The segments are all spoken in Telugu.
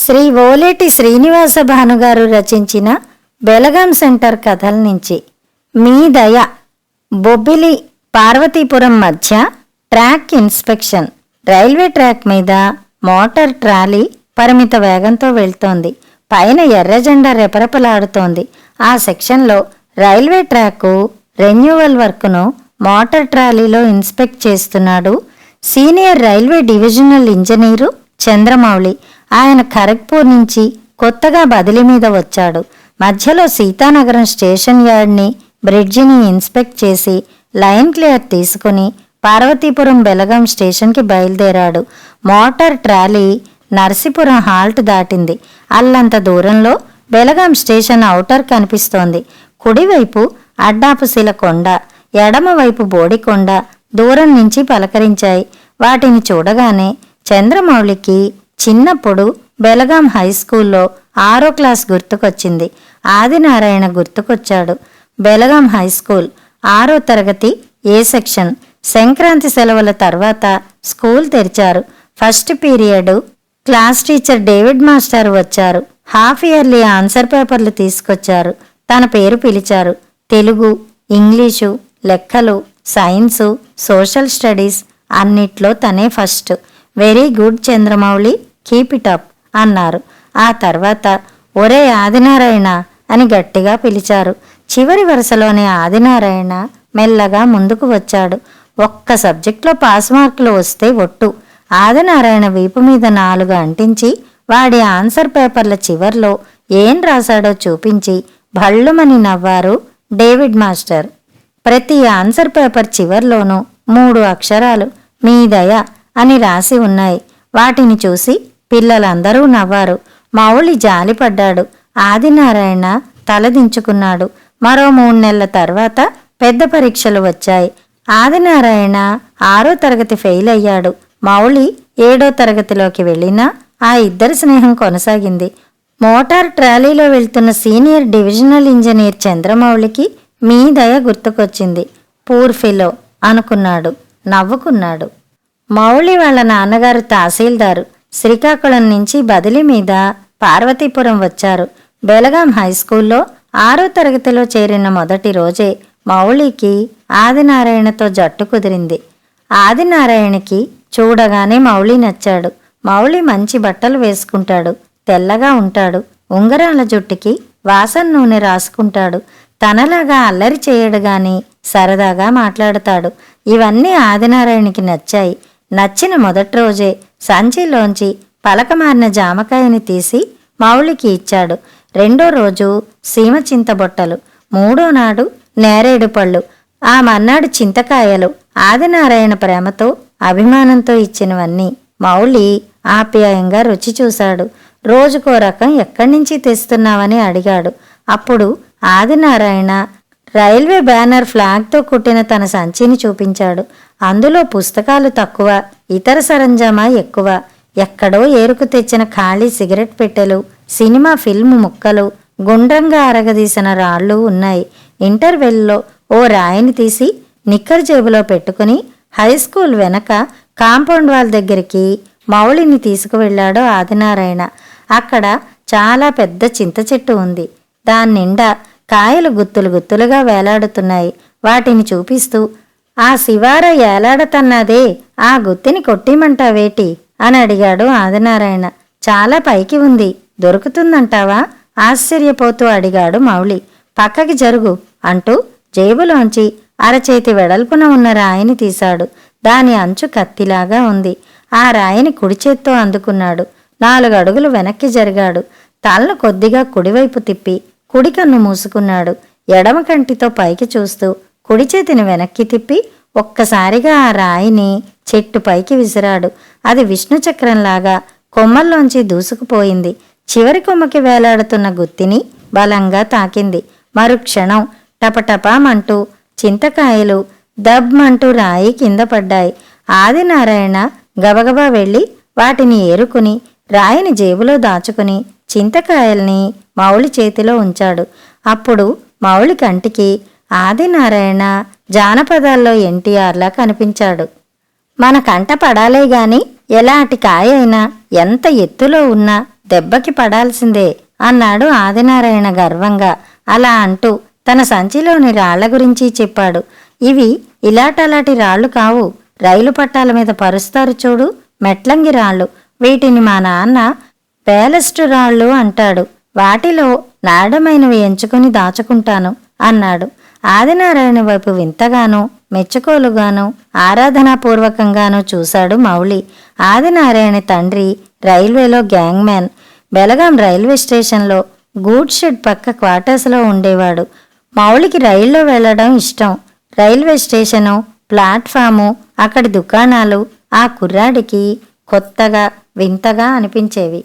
శ్రీ ఓలేటి శ్రీనివాస భానుగారు రచించిన బెలగాం సెంటర్ కథల నుంచి మీ దయ. బొబ్బిలి పార్వతీపురం మధ్య ట్రాక్ ఇన్స్పెక్షన్. రైల్వే ట్రాక్ మీద మోటార్ ట్రాలీ పరిమిత వేగంతో వెళ్తోంది. పైన ఎర్ర జెండా రెపరెపలాడుతోంది. ఆ సెక్షన్లో రైల్వే ట్రాకు రెన్యూవల్ వర్క్ను మోటార్ ట్రాలీలో ఇన్స్పెక్ట్ చేస్తున్నాడు senior railway divisional engineer Chandramouli. ఆయన ఖరగ్పూర్ నుంచి కొత్తగా బదిలీ మీద వచ్చాడు. మధ్యలో సీతానగరం స్టేషన్ యార్డ్ని, బ్రిడ్జిని ఇన్స్పెక్ట్ చేసి లైన్ క్లియర్ తీసుకుని పార్వతీపురం బెలగాం స్టేషన్కి బయలుదేరాడు. మోటార్ ట్రాలీ నర్సీపురం హాల్ట్ దాటింది. అల్లంత దూరంలో బెలగాం స్టేషన్ ఔటర్ కనిపిస్తోంది. కుడివైపు అడ్డాపుశిల కొండ, ఎడమవైపు బోడికొండ దూరం నుంచి పలకరించాయి. వాటిని చూడగానే చంద్రమౌళికి చిన్నప్పుడు బెలగాం హైస్కూల్లో 6వ క్లాస్ గుర్తుకొచ్చింది. ఆదినారాయణ గుర్తుకొచ్చాడు. బెలగాం హైస్కూల్ 6వ తరగతి ఏ సెక్షన్. సంక్రాంతి సెలవుల తర్వాత స్కూల్ తెరిచారు. First period class teacher David master వచ్చారు. హాఫ్ ఇయర్లీ ఆన్సర్ పేపర్లు తీసుకొచ్చారు. తన పేరు పిలిచారు. తెలుగు, ఇంగ్లీషు, లెక్కలు, సైన్సు, సోషల్ స్టడీస్ అన్నిట్లో తనే first. Very good Chandramouli, keep it up అన్నారు. ఆ తర్వాత ఒరే ఆదినారాయణ అని గట్టిగా పిలిచారు. చివరి వరుసలోని ఆదినారాయణ మెల్లగా ముందుకు వచ్చాడు. ఒక్క సబ్జెక్ట్లో పాస్ మార్కులు వస్తే ఒట్టు. ఆదినారాయణ వీపు మీద 4 అంటించి వాడి ఆన్సర్ పేపర్ల చివర్లో ఏం రాశాడో చూపించి భళ్ళుమని నవ్వారు డేవిడ్ మాస్టర్. ప్రతి ఆన్సర్ పేపర్ చివర్లోనూ 3 అక్షరాలు మీ దయ అని రాసి ఉన్నాయి. వాటిని చూసి పిల్లలందరూ నవ్వారు. మౌళి జాలిపడ్డాడు. ఆదినారాయణ తలదించుకున్నాడు. మరో 3 నెలల తర్వాత పెద్ద పరీక్షలు వచ్చాయి. ఆదినారాయణ 6వ తరగతి ఫెయిల్ అయ్యాడు. మౌళి 7వ తరగతిలోకి వెళ్ళినా ఆ ఇద్దరి స్నేహం కొనసాగింది. మోటార్ ట్రాలీలో వెళ్తున్న సీనియర్ డివిజనల్ ఇంజనీర్ చంద్రమౌళికి మీ దయ గుర్తుకొచ్చింది. పూర్ ఫెలో అనుకున్నాడు, నవ్వుకున్నాడు. మౌళి వాళ్ళ నాన్నగారు తహసీల్దారు. శ్రీకాకుళం నుంచి బదిలీ మీద పార్వతీపురం వచ్చారు. బెలగాం హైస్కూల్లో 6వ తరగతిలో చేరిన మొదటి రోజే మౌళికి ఆదినారాయణతో జట్టు కుదిరింది. ఆదినారాయణకి చూడగానే మౌళి నచ్చాడు. మౌళి మంచి బట్టలు వేసుకుంటాడు, తెల్లగా ఉంటాడు, ఉంగరాల జుట్టుకి వాసన నూనె రాసుకుంటాడు. తనలాగా అల్లరి చేయడు గాని సరదాగా మాట్లాడతాడు. ఇవన్నీ ఆదినారాయణకి నచ్చాయి. నచ్చిన మొదటి రోజే సంచిలోంచి పలకమారిన జామకాయని తీసి మౌళికి ఇచ్చాడు. 2వ రోజు సీమ చింతబొట్టలు, 3వ నాడు నేరేడు పళ్ళు, ఆ మర్నాడు చింతకాయలు. ఆదినారాయణ ప్రేమతో అభిమానంతో ఇచ్చినవన్నీ మౌళి ఆప్యాయంగా రుచి చూశాడు. రోజుకో రకం ఎక్కడి నుంచి తెస్తున్నావని అడిగాడు. అప్పుడు ఆదినారాయణ రైల్వే బ్యానర్ ఫ్లాగ్తో కుట్టిన తన సంచిని చూపించాడు. అందులో పుస్తకాలు తక్కువ, ఇతర సరంజామా ఎక్కువ. ఎక్కడో ఏరుకు తెచ్చిన ఖాళీ సిగరెట్ పెట్టెలు, సినిమా ఫిల్మ్ ముక్కలు, గుండ్రంగా అరగదీసిన రాళ్ళు ఉన్నాయి. ఇంటర్వెల్లో ఓ రాయిని తీసి నిక్కర్ జేబులో పెట్టుకుని హైస్కూల్ వెనక కాంపౌండ్ వాల్ దగ్గరికి మౌళిని తీసుకువెళ్ళాడు ఆదినారాయణ. అక్కడ చాలా పెద్ద చింత చెట్టు ఉంది. దాని నిండా కాయలు గుత్తులు గుత్తులుగా వేలాడుతున్నాయి. వాటిని చూపిస్తూ ఆ శివార ఏలాడతన్నదే, ఆ గుత్తిని కొట్టిమంటావేటి అని అడిగాడు ఆదినారాయణ. చాలా పైకి ఉంది, దొరుకుతుందంటావా ఆశ్చర్యపోతూ అడిగాడు మౌళి. పక్కకి జరుగు అంటూ జేబులోంచి అరచేతి వెడల్పున ఉన్న రాయిని తీశాడు. దాని అంచు కత్తిలాగా ఉంది. ఆ రాయిని కుడి చేత్తో అందుకున్నాడు. 4 అడుగులు వెనక్కి జరిగాడు. తలను కొద్దిగా కుడివైపు తిప్పి కుడి కన్ను మూసుకున్నాడు. ఎడమ కంటితో పైకి చూస్తూ కుడి చేతిని వెనక్కి తిప్పి ఒక్కసారిగా ఆ రాయిని చెట్టు పైకి విసిరాడు. అది విష్ణుచక్రంలాగా కొమ్మల్లోంచి దూసుకుపోయింది. చివరి కొమ్మకి వేలాడుతున్న గుత్తిని బలంగా తాకింది. మరుక్షణం టపటపామంటూ చింతకాయలు దబ్మంటూ రాయి కింద పడ్డాయి. ఆదినారాయణ గబగబా వెళ్ళి వాటిని ఏరుకుని రాయిని జేబులో దాచుకుని చింతకాయల్ని మౌళి చేతిలో ఉంచాడు. అప్పుడు మౌళి కంటికి ఆదినారాయణ జానపదాల్లో ఎన్టీఆర్లా కనిపించాడు. మన కంట పడాలే గాని ఎలాంటి కాయ అయినా ఎంత ఎత్తులో ఉన్నా దెబ్బకి పడాల్సిందే అన్నాడు ఆదినారాయణ గర్వంగా. అలా అంటూ తన సంచిలోని రాళ్ల గురించి చెప్పాడు. ఇవి ఇలాటలాటి రాళ్లు కావు, రైలు పట్టాల మీద పరుస్తారు చూడు, మెట్లంగి రాళ్లు. వీటిని మా నాన్న పేలస్టు రాళ్ళు అంటాడు. వాటిలో నాడమైనవి ఎంచుకుని దాచుకుంటాను అన్నాడు. ఆదినారాయణ వైపు వింతగానూ మెచ్చుకోలుగాను ఆరాధనాపూర్వకంగానూ చూశాడు మౌళి. ఆదినారాయణ తండ్రి రైల్వేలో గ్యాంగ్మ్యాన్. బెలగాం రైల్వే స్టేషన్లో గూడ్ షెడ్ పక్క క్వార్టర్స్లో ఉండేవాడు. మౌళికి రైల్లో వెళ్లడం ఇష్టం. రైల్వే స్టేషను, ప్లాట్ఫాము, అక్కడి దుకాణాలు ఆ కుర్రాడికి కొత్తగా వింతగా అనిపించేవి.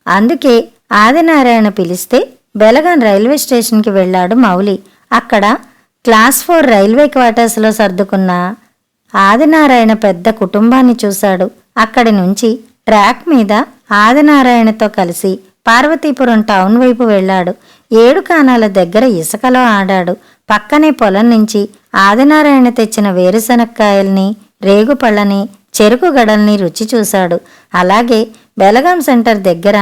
అందుకే ఆదినారాయణ పిలిస్తే బెలగాం రైల్వే స్టేషన్కి వెళ్ళాడు మౌలి. అక్కడ క్లాస్ 4 రైల్వే క్వార్టర్స్లో సర్దుకున్న ఆదినారాయణ పెద్ద కుటుంబాన్ని చూశాడు. అక్కడి నుంచి ట్రాక్ మీద ఆదినారాయణతో కలిసి పార్వతీపురం టౌన్ వైపు వెళ్ళాడు. 7 కానాల దగ్గర ఇసుకలో ఆడాడు. పక్కనే పొలం నుంచి ఆదినారాయణ తెచ్చిన వేరుశనక్కాయల్ని, రేగుపళ్ళని, చెరుకు గడల్ని రుచి చూశాడు. అలాగే బెలగాం సెంటర్ దగ్గర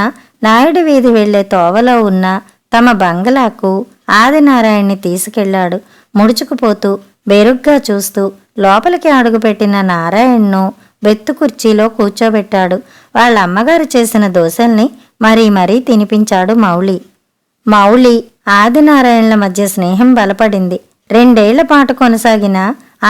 నాయుడు వీధి వెళ్లే తోవలో ఉన్న తమ బంగళాకు ఆదినారాయణ్ణి తీసుకెళ్లాడు. ముడుచుకుపోతూ బెరుగ్గా చూస్తూ లోపలికి అడుగుపెట్టిన నారాయణ్ను బెత్తు కుర్చీలో కూర్చోబెట్టాడు. వాళ్ళ అమ్మగారు చేసిన దోశల్ని మరీ మరీ తినిపించాడు మౌళి. మౌళి ఆదినారాయణల మధ్య స్నేహం బలపడింది. 2 ఏళ్ల పాటు కొనసాగిన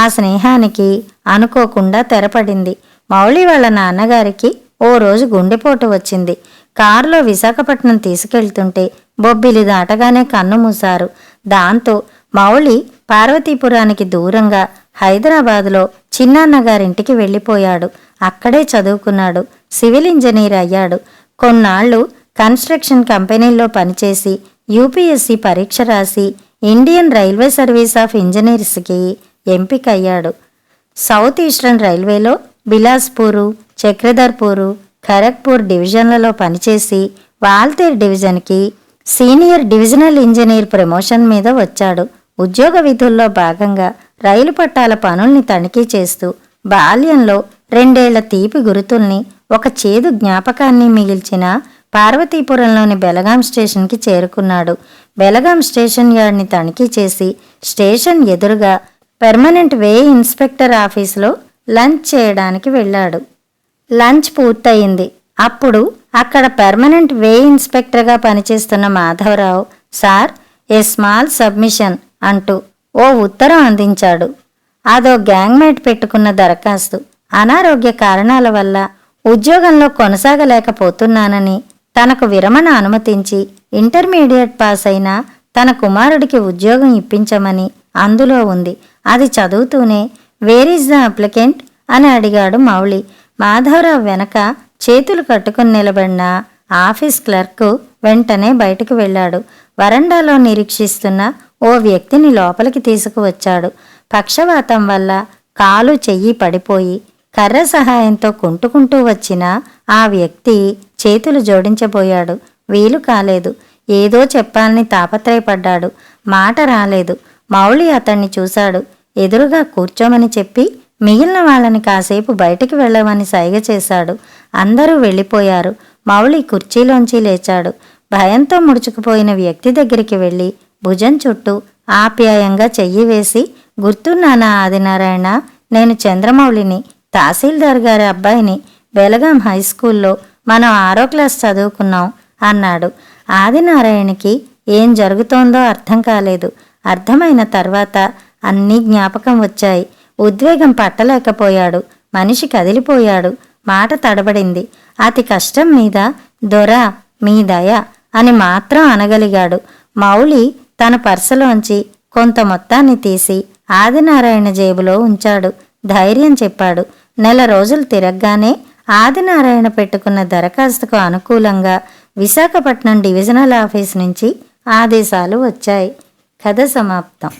ఆ స్నేహానికి అనుకోకుండా తెరపడింది. మౌళి వాళ్ళ నాన్నగారికి ఓ రోజు గుండెపోటు వచ్చింది. కారులో విశాఖపట్నం తీసుకెళ్తుంటే బొబ్బిలి దాటగానే కన్ను మూశారు. దాంతో మౌళి పార్వతీపురానికి దూరంగా హైదరాబాదులో చిన్నాన్నగారింటికి వెళ్ళిపోయాడు. అక్కడే చదువుకున్నాడు. సివిల్ ఇంజనీర్ అయ్యాడు. కొన్నాళ్లు కన్స్ట్రక్షన్ కంపెనీల్లో పనిచేసి యూపీఎస్సీ పరీక్ష రాసి ఇండియన్ రైల్వే సర్వీస్ ఆఫ్ ఇంజనీర్స్కి ఎంపికయ్యాడు. సౌత్ ఈస్టర్న్ రైల్వేలో బిలాస్పూరు, చక్రధర్పూరు, ఖరగ్పూర్ డివిజన్లలో పనిచేసి వాల్తేర్ డివిజన్కి సీనియర్ డివిజనల్ ఇంజనీర్ ప్రమోషన్ మీద వచ్చాడు. ఉద్యోగ విధుల్లో భాగంగా రైలు పట్టాల పనుల్ని తనిఖీ చేస్తూ బాల్యంలో 2 ఏళ్ల తీపి గురుతుల్ని, ఒక చేదు జ్ఞాపకాన్ని మిగిల్చిన పార్వతీపురంలోని బెలగాం స్టేషన్కి చేరుకున్నాడు. బెలగాం స్టేషన్ యార్డ్ని తనిఖీ చేసి స్టేషన్ ఎదురుగా పెర్మనెంట్ వే ఇన్స్పెక్టర్ ఆఫీసులో లంచ్ చేయడానికి వెళ్ళాడు. లంచ్ పూర్తయింది. అప్పుడు అక్కడ పెర్మనెంట్ వే ఇన్స్పెక్టర్గా పనిచేస్తున్న Madhavarao, sir, a small submission అంటూ ఓ ఉత్తరం అందించాడు. అదో గ్యాంగ్మేట్ పెట్టుకున్న దరఖాస్తు. అనారోగ్య కారణాల వల్ల ఉద్యోగంలో కొనసాగలేకపోతున్నానని తనకు విరమణ అనుమతించి ఇంటర్మీడియట్ పాస్ అయిన తన కుమారుడికి ఉద్యోగం ఇప్పించమని అందులో ఉంది. అది చదువుతూనే వేర్ ఈజ్ ద అప్లికెంట్ అని అడిగాడు మౌళి. మాధవరావు వెనక చేతులు కట్టుకుని నిలబడిన ఆఫీస్ క్లర్కు వెంటనే బయటకు వెళ్ళాడు. వరండాలో నిరీక్షిస్తున్న ఓ వ్యక్తిని లోపలికి తీసుకువచ్చాడు. పక్షవాతం వల్ల కాలు చెయ్యి పడిపోయి కర్ర సహాయంతో కుంటుకుంటూ వచ్చిన ఆ వ్యక్తి చేతులు జోడించబోయాడు. వీలు కాలేదు. ఏదో చెప్పాలని తాపత్రయపడ్డాడు. మాట రాలేదు. మౌళి అతన్ని చూశాడు. ఎదురుగా కూర్చోమని చెప్పి మిగిలిన వాళ్ళని కాసేపు బయటికి వెళ్ళమని సైగ చేశాడు. అందరూ వెళ్ళిపోయారు. మౌళి కుర్చీలోంచి లేచాడు. భయంతో ముడుచుకుపోయిన వ్యక్తి దగ్గరికి వెళ్ళి భుజం చుట్టూ ఆప్యాయంగా చెయ్యి వేసి, గుర్తున్నానా ఆదినారాయణ, నేను చంద్రమౌళిని, తహసీల్దార్ గారి అబ్బాయిని. బెలగాం హై స్కూల్లో మనం 6వ క్లాస్ చదువుకున్నాం అన్నాడు. ఆదినారాయణకి ఏం జరుగుతోందో అర్థం కాలేదు. అర్థమైన తర్వాత అన్నీ జ్ఞాపకం వచ్చాయి. ఉద్వేగం పట్టలేకపోయాడు. మనిషి కదిలిపోయాడు. మాట తడబడింది. అతి కష్టం మీద దొర మీ దయ అని మాత్రం అనగలిగాడు. మౌళి తన పర్సులోంచి కొంత మొత్తాన్ని తీసి ఆదినారాయణ జేబులో ఉంచాడు. ధైర్యం చెప్పాడు. 1 నెల రోజులు తిరగగానే ఆదినారాయణ పెట్టుకున్న దరఖాస్తుకు అనుకూలంగా విశాఖపట్నం డివిజనల్ ఆఫీస్ నుంచి ఆదేశాలు వచ్చాయి. కథ సమాప్తం.